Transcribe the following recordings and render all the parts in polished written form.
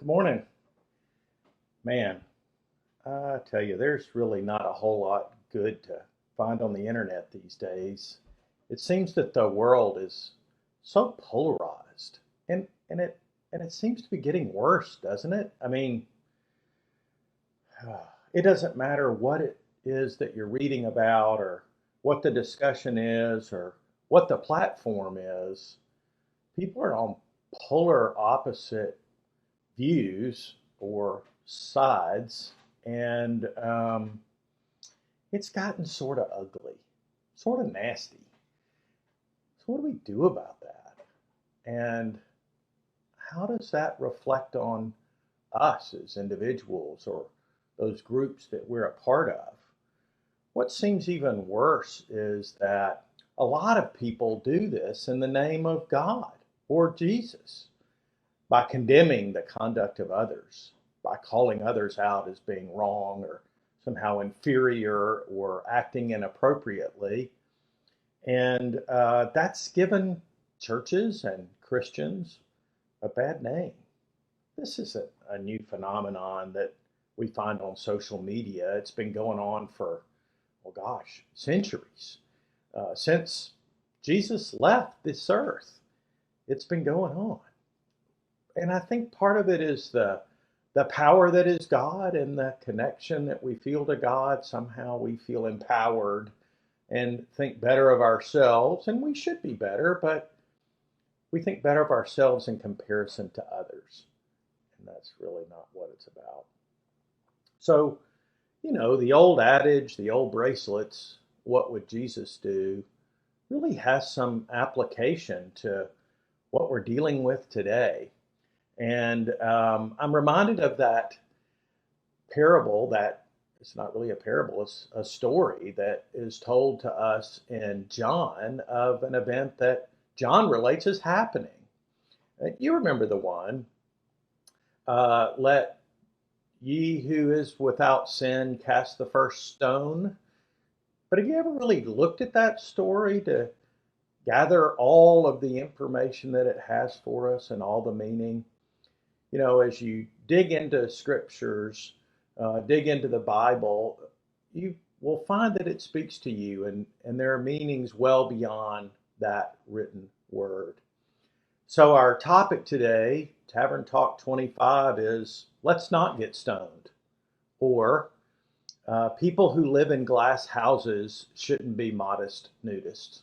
Good morning. Man, I tell you, there's really not a whole lot good to find on the internet these days. It seems that the world is so polarized and it seems to be getting worse, doesn't it? I mean, it doesn't matter what it is that you're reading about or what the discussion is or what the platform is. People are on polar opposite views or sides, and it's gotten sort of ugly, sort of nasty. So, what do we do about that? And how does that reflect on us as individuals or those groups that we're a part of? What seems even worse is that a lot of people do this in the name of God or Jesus by condemning the conduct of others, by calling others out as being wrong or somehow inferior or acting inappropriately. And that's given churches and Christians a bad name. This isn't a new phenomenon that we find on social media. It's been going on for, oh gosh, centuries. Since Jesus left this earth, it's been going on. And I think part of it is the power that is God and the connection that we feel to God. Somehow we feel empowered and think better of ourselves, and we should be better, but we think better of ourselves in comparison to others. And that's really not what it's about. So, the old adage, the old bracelets, what would Jesus do, really has some application to what we're dealing with today. And I'm reminded of that parable that it's not really a parable, it's a story that is told to us in John of an event that John relates as happening. You remember the one, let ye who is without sin cast the first stone. But have you ever really looked at that story to gather all of the information that it has for us and all the meaning? As you dig into scriptures, dig into the Bible, you will find that it speaks to you, and there are meanings well beyond that written word. So, our topic today, Tavern Talk 25, is Let's Not Get Stoned, or People Who Live in Glass Houses Shouldn't Be Modest Nudists.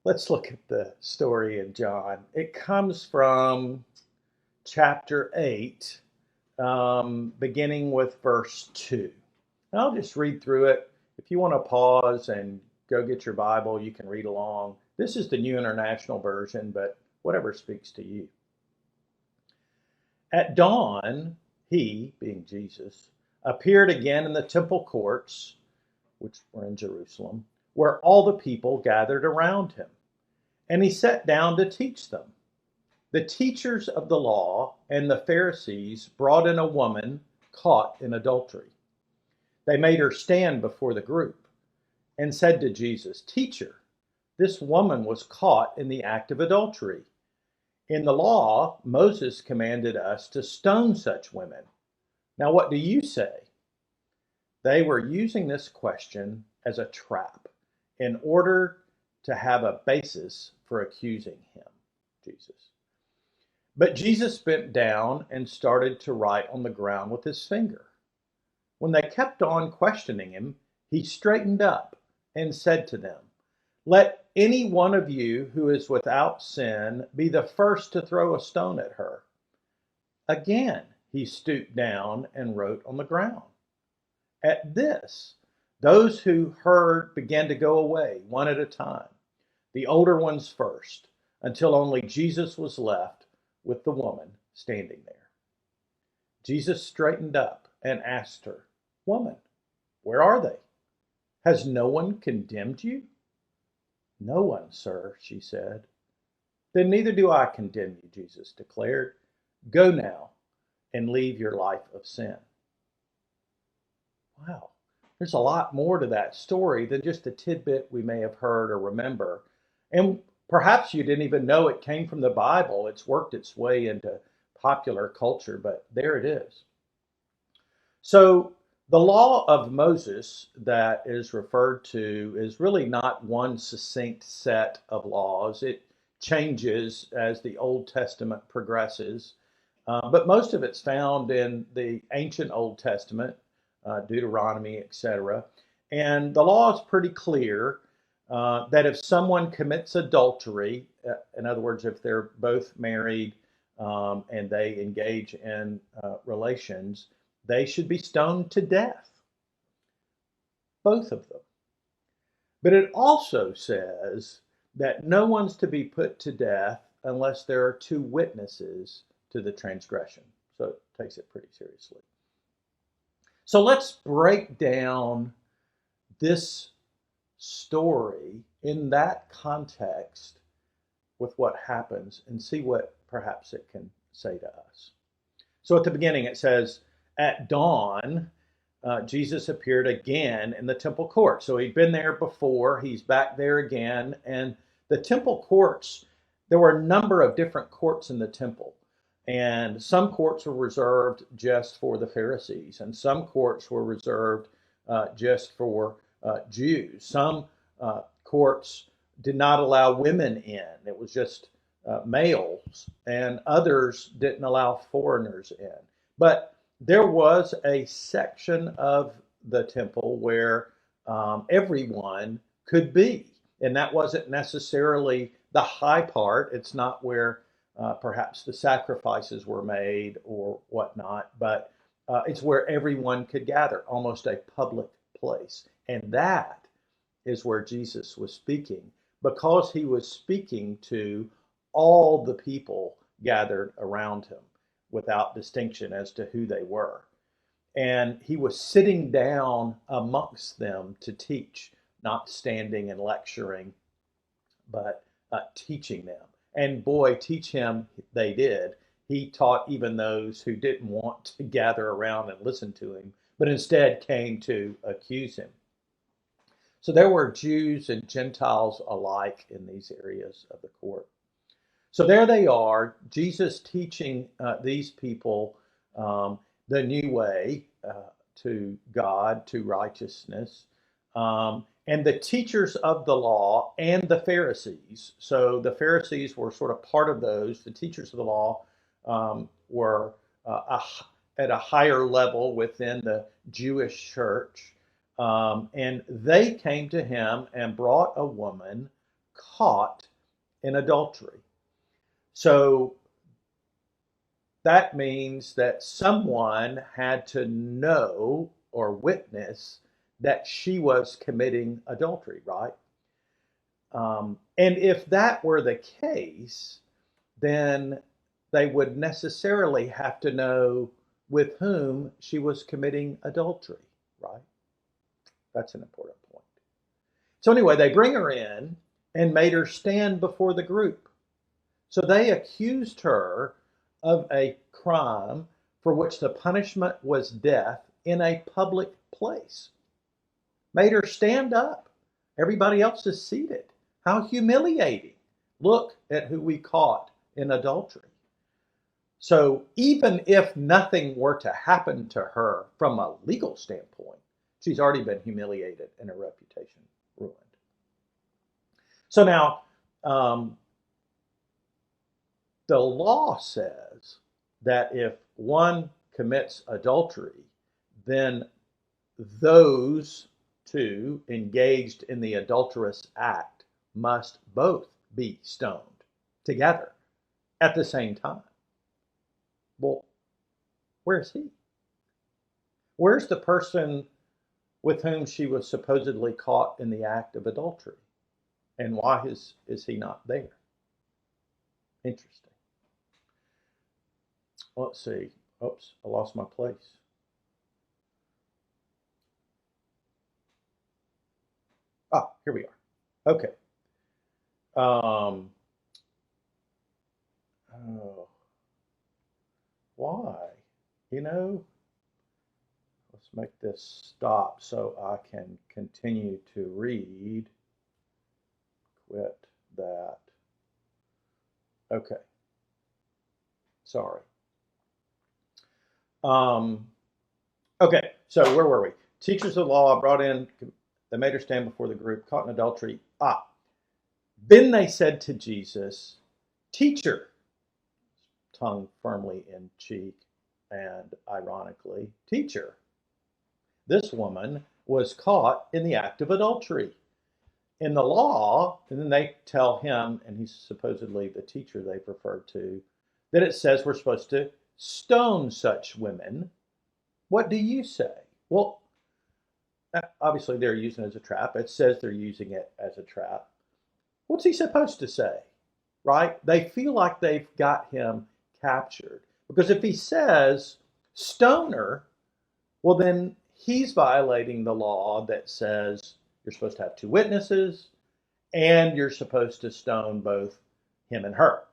Let's look at the story in John. It comes from chapter 8, beginning with verse 2. And I'll just read through it. If you want to pause and go get your Bible, you can read along. This is the New International Version, but whatever speaks to you. At dawn, he, being Jesus, appeared again in the temple courts, which were in Jerusalem, where all the people gathered around him. And he sat down to teach them. The teachers of the law and the Pharisees brought in a woman caught in adultery. They made her stand before the group and said to Jesus, "Teacher, this woman was caught in the act of adultery. In the law, Moses commanded us to stone such women. Now, what do you say?" They were using this question as a trap in order to have a basis for accusing him, Jesus. But Jesus bent down and started to write on the ground with his finger. When they kept on questioning him, he straightened up and said to them, "Let any one of you who is without sin be the first to throw a stone at her." Again, he stooped down and wrote on the ground. At this, those who heard began to go away, one at a time, the older ones first, until only Jesus was left with the woman standing there. Jesus straightened up and asked her, "Woman, where are they? Has no one condemned you?" "No one, sir," she said. "Then neither do I condemn you," Jesus declared. "Go now and leave your life of sin." Wow, there's a lot more to that story than just a tidbit we may have heard or remember. And perhaps you didn't even know it came from the Bible. It's worked its way into popular culture, but there it is. So the law of Moses that is referred to is really not one succinct set of laws. It changes as the Old Testament progresses, but most of it's found in the ancient Old Testament, Deuteronomy, etc. And the law is pretty clear that if someone commits adultery, in other words, if they're both married and they engage in relations, they should be stoned to death, both of them. But it also says that no one's to be put to death unless there are two witnesses to the transgression. So it takes it pretty seriously. So let's break down this story in that context with what happens and see what perhaps it can say to us. So at the beginning it says, at dawn, Jesus appeared again in the temple court. So he'd been there before, he's back there again. And the temple courts, there were a number of different courts in the temple. And some courts were reserved just for the Pharisees, and some courts were reserved just for Jews. Some courts did not allow women in, it was just males, and others didn't allow foreigners in. But there was a section of the temple where everyone could be, and that wasn't necessarily the high part. It's not where perhaps the sacrifices were made or whatnot, but it's where everyone could gather, almost a public place. And that is where Jesus was speaking, because he was speaking to all the people gathered around him without distinction as to who they were. And he was sitting down amongst them to teach, not standing and lecturing, but teaching them. And boy, teach him they did. He taught even those who didn't want to gather around and listen to him, but instead came to accuse him. So there were Jews and Gentiles alike in these areas of the court. So there they are, Jesus teaching these people the new way to God, to righteousness, and the teachers of the law and the Pharisees. So the Pharisees were sort of part of those. The teachers of the law were at a higher level within the Jewish church. And they came to him and brought a woman caught in adultery. So that means that someone had to know or witness that she was committing adultery, right? And if that were the case, then they would necessarily have to know with whom she was committing adultery, right? That's an important point. So anyway, they bring her in and made her stand before the group. So they accused her of a crime for which the punishment was death in a public place. Made her stand up. Everybody else is seated. How humiliating. Look at who we caught in adultery. So even if nothing were to happen to her from a legal standpoint, she's already been humiliated and her reputation ruined. So now, the law says that if one commits adultery, then those two engaged in the adulterous act must both be stoned together at the same time. Well, where's he? Where's the person with whom she was supposedly caught in the act of adultery? And why is he not there? Interesting. Let's see. Oops, I lost my place. Ah, here we are. Okay. Oh, why? You know, let's make this stop so I can continue to read. Quit that. Okay. Sorry. Um, okay, so where were we? Teachers of the law brought in, they made her stand before the group, caught in adultery. Then they said to Jesus, Teacher, tongue firmly in cheek, and ironically, Teacher, this woman was caught in the act of adultery. In the law, and then they tell him, and he's supposedly the teacher they referred to, that it says we're supposed to stone such women. What do you say? Well, obviously they're using it as a trap. It says they're using it as a trap. What's he supposed to say? Right? They feel like they've got him captured. Because if he says stoner, well, then he's violating the law that says you're supposed to have two witnesses and you're supposed to stone both him and her,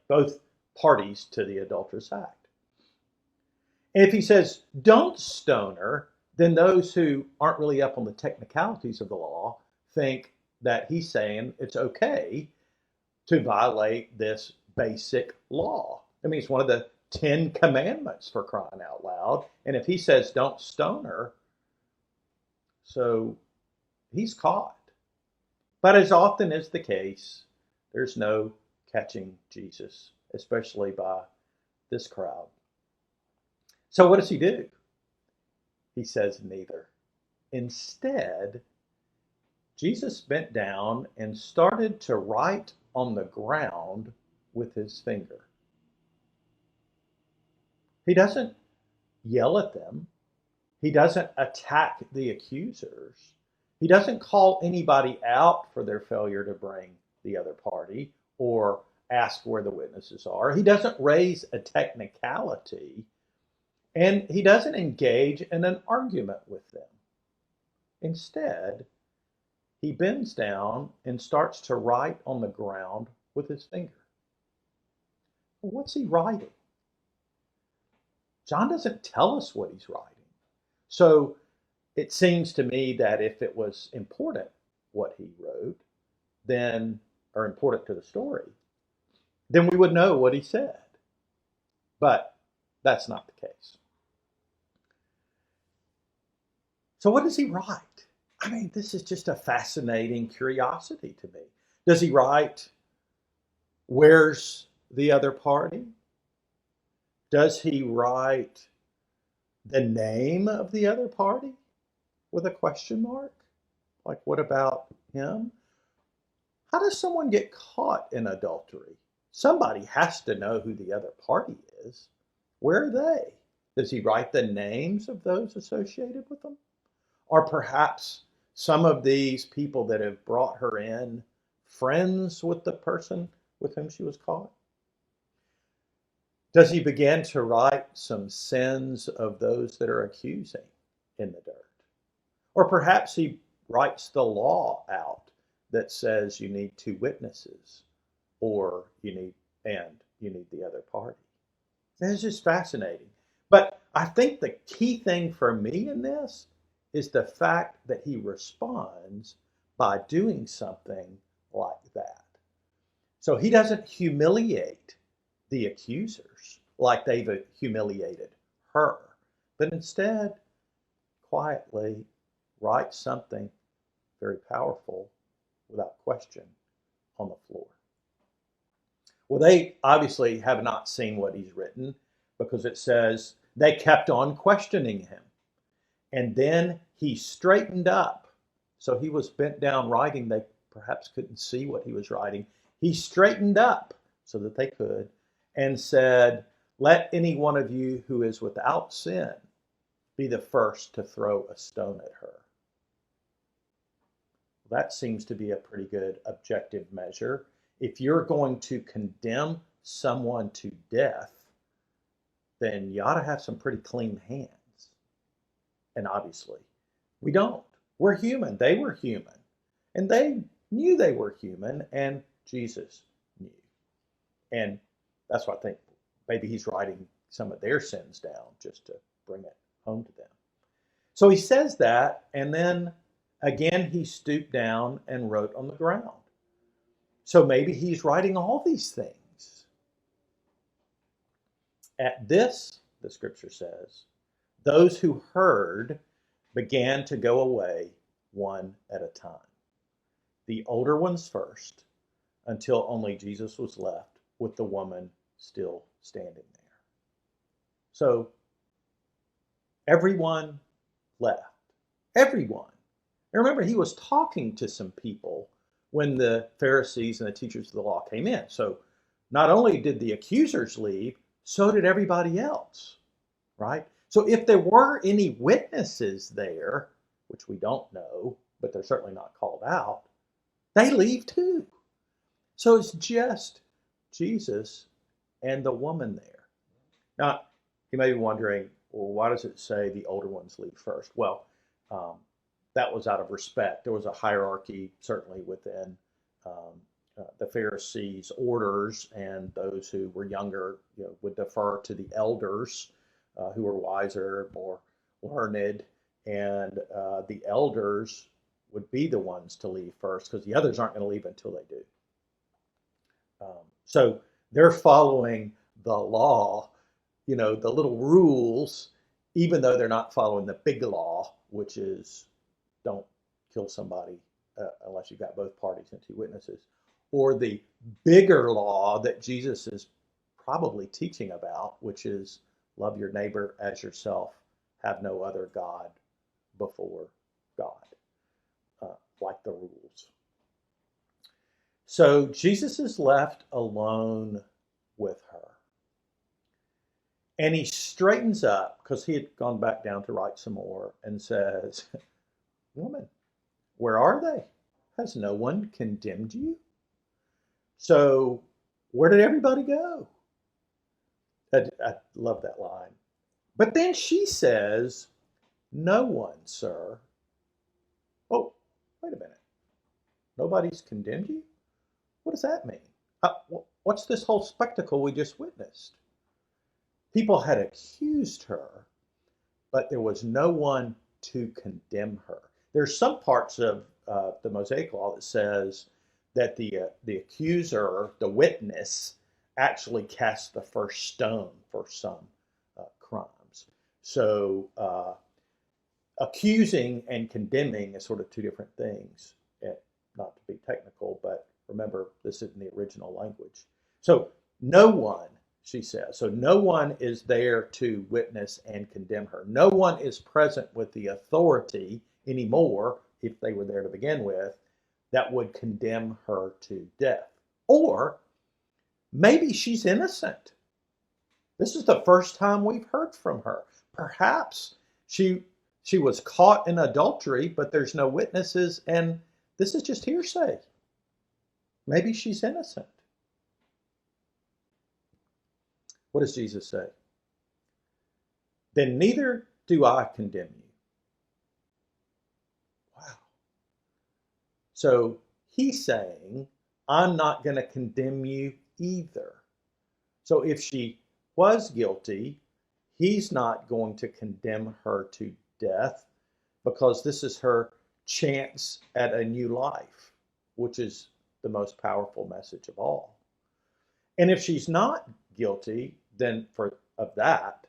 both parties to the adulterous act. And if he says don't stone her, then those who aren't really up on the technicalities of the law think that he's saying it's okay to violate this basic law. I mean, it's one of the 10 commandments, for crying out loud. And if he says don't stone her, so he's caught. But as often is the case, there's no catching Jesus, especially by this crowd. So what does he do? He says neither. Instead, Jesus bent down and started to write on the ground with his finger. He doesn't yell at them. He doesn't attack the accusers. He doesn't call anybody out for their failure to bring the other party or ask where the witnesses are. He doesn't raise a technicality, and he doesn't engage in an argument with them. Instead, he bends down and starts to write on the ground with his finger. Well, what's he writing? John doesn't tell us what he's writing. So it seems to me that if it was important what he wrote, then, or important to the story, then we would know what he said. But that's not the case. So what does he write? I mean, this is just a fascinating curiosity to me. Does he write, where's the other party? Does he write the name of the other party with a question mark? Like, what about him? How does someone get caught in adultery? Somebody has to know who the other party is. Where are they? Does he write the names of those associated with them? Or perhaps some of these people that have brought her in friends with the person with whom she was caught? Does he begin to write some sins of those that are accusing in the dirt? Or perhaps he writes the law out that says you need two witnesses or you need the other party. This is just fascinating. But I think the key thing for me in this is the fact that he responds by doing something like that. So he doesn't humiliate the accusers like they've humiliated her, but instead quietly writes something very powerful without question on the floor. Well, they obviously have not seen what he's written because it says they kept on questioning him. And then he straightened up. So he was bent down writing. They perhaps couldn't see what he was writing. He straightened up so that they could and said, let any one of you who is without sin be the first to throw a stone at her. That seems to be a pretty good objective measure. If you're going to condemn someone to death, then you ought to have some pretty clean hands. And obviously, we don't. We're human. They were human. And they knew they were human, and Jesus knew. And that's why I think maybe he's writing some of their sins down just to bring it home to them. So he says that, and then again he stooped down and wrote on the ground. So maybe he's writing all these things. At this the scripture says. Those who heard began to go away one at a time. The older ones first, until only Jesus was left with the woman still standing there. So everyone left. Everyone. And remember, he was talking to some people when the Pharisees and the teachers of the law came in. So not only did the accusers leave, so did everybody else, right? So if there were any witnesses there, which we don't know, but they're certainly not called out, they leave too. So it's just Jesus and the woman there. Now, you may be wondering, well, why does it say the older ones leave first? Well, that was out of respect. There was a hierarchy, certainly within the Pharisees' orders, and those who were younger, would defer to the elders, who were wiser, more learned, and the elders would be the ones to leave first, because the others aren't going to leave until they do. So they're following the law, the little rules, even though they're not following the big law, which is don't kill somebody unless you've got both parties and two witnesses, or the bigger law that Jesus is probably teaching about, which is love your neighbor as yourself, have no other God before God, like the rules. So Jesus is left alone with her. And he straightens up, because he had gone back down to write some more, and says, woman, where are they? Has no one condemned you? So where did everybody go? I love that line. But then she says, no one, sir. Oh, wait a minute. Nobody's condemned you? What does that mean? What's this whole spectacle we just witnessed? People had accused her, but there was no one to condemn her. There's some parts of the Mosaic Law that says that the accuser, the witness, actually cast the first stone for some crimes. So accusing and condemning is sort of two different things. Not to be technical, but remember, this isn't the original language. So no one, she says, so no one is there to witness and condemn her. No one is present with the authority anymore, if they were there to begin with, that would condemn her to death. Or maybe she's innocent. This is the first time we've heard from her. Perhaps she was caught in adultery, but there's no witnesses, and this is just hearsay. Maybe she's innocent. What does Jesus say? Then neither do I condemn you. Wow. So he's saying, I'm not going to condemn you either. So if she was guilty, he's not going to condemn her to death, because this is her chance at a new life, which is the most powerful message of all. And if she's not guilty, then of that,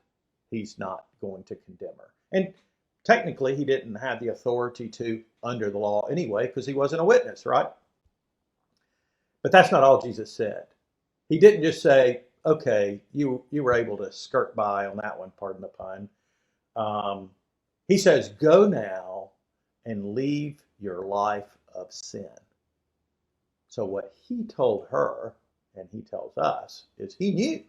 he's not going to condemn her. And technically, he didn't have the authority to under the law anyway, because he wasn't a witness, right? But that's not all Jesus said. He didn't just say, okay, you were able to skirt by on that one, pardon the pun. He says, go now and leave your life of sin. So what he told her, and he tells us, is he knew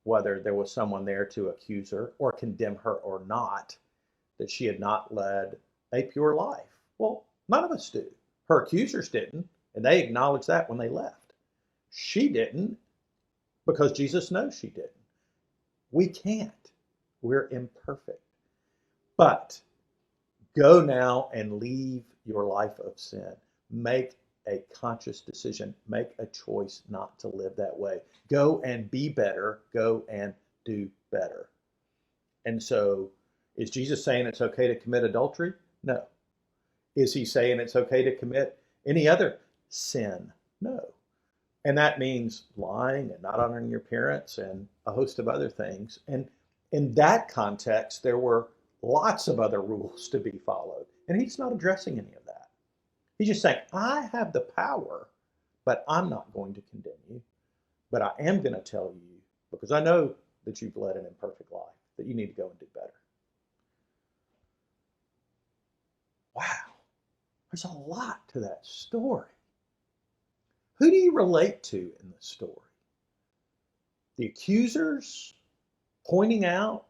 whether there was someone there to accuse her or condemn her or not, that she had not led a pure life. Well, none of us do. Her accusers didn't, and they acknowledged that when they left. She didn't, because Jesus knows she didn't. We can't. We're imperfect. But go now and leave your life of sin. Make a conscious decision. Make a choice not to live that way. Go and be better. Go and do better. And so, is Jesus saying it's okay to commit adultery? No. Is he saying it's okay to commit any other sin? No. And that means lying and not honoring your parents and a host of other things. And In that context, there were lots of other rules to be followed. And he's not addressing any of that. He's just saying, I have the power, but I'm not going to condemn you. But I am going to tell you, because I know that you've led an imperfect life, that you need to go and do better. Wow, there's a lot to that story. Who do you relate to in the story? The accusers pointing out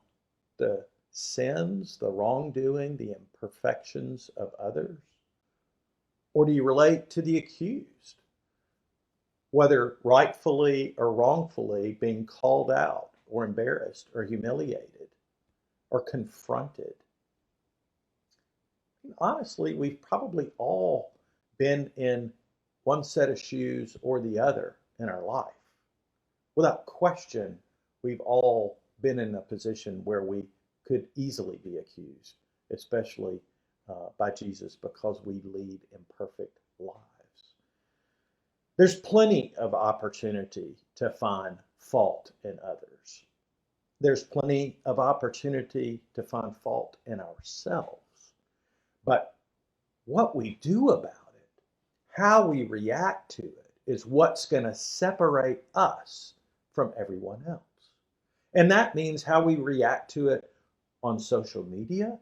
the sins, the wrongdoing, the imperfections of others? Or do you relate to the accused, whether rightfully or wrongfully being called out or embarrassed or humiliated or confronted? Honestly, we've probably all been in one set of shoes or the other in our life. Without question, we've all been in a position where we could easily be accused, especially by Jesus, because we lead imperfect lives. There's plenty of opportunity to find fault in others. There's plenty of opportunity to find fault in ourselves. But what we do about it, how we react to it, is what's going to separate us from everyone else. And that means how we react to it on social media,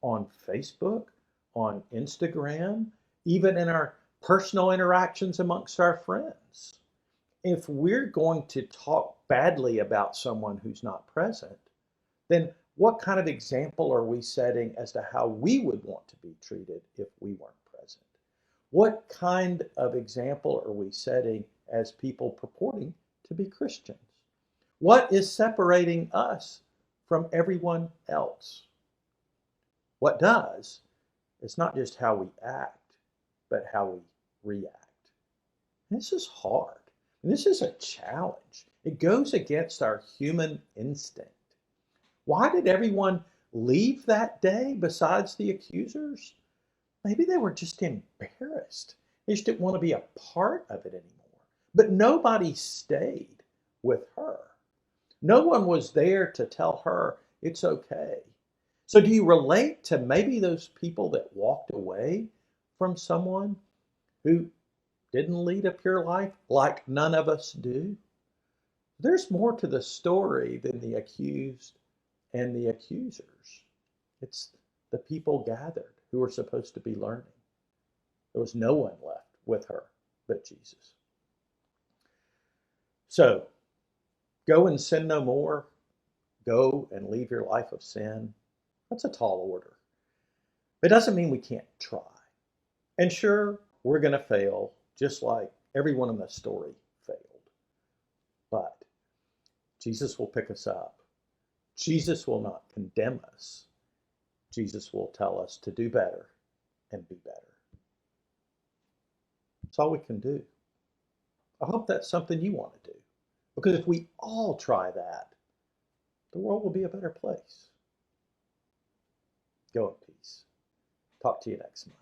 on Facebook, on Instagram, even in our personal interactions amongst our friends. If we're going to talk badly about someone who's not present, then what kind of example are we setting as to how we would want to be treated if we weren't present? What kind of example are we setting as people purporting to be Christians? What is separating us from everyone else? What does is not just how we act, but how we react. And this is hard. And this is a challenge. It goes against our human instinct. Why did everyone leave that day besides the accusers? Maybe they were just embarrassed. They just didn't want to be a part of it anymore. But nobody stayed with her. No one was there to tell her it's okay. So do you relate to maybe those people that walked away from someone who didn't lead a pure life like none of us do? There's more to the story than the accused and the accusers. It's the people gathered who were supposed to be learning. There was no one left with her but Jesus. So, go and sin no more. Go and leave your life of sin. That's a tall order. It doesn't mean we can't try. And sure, we're going to fail, just like everyone in the story failed. But Jesus will pick us up. Jesus will not condemn us. Jesus will tell us to do better and be better. That's all we can do. I hope that's something you want to do. Because if we all try that, the world will be a better place. Go in peace. Talk to you next month.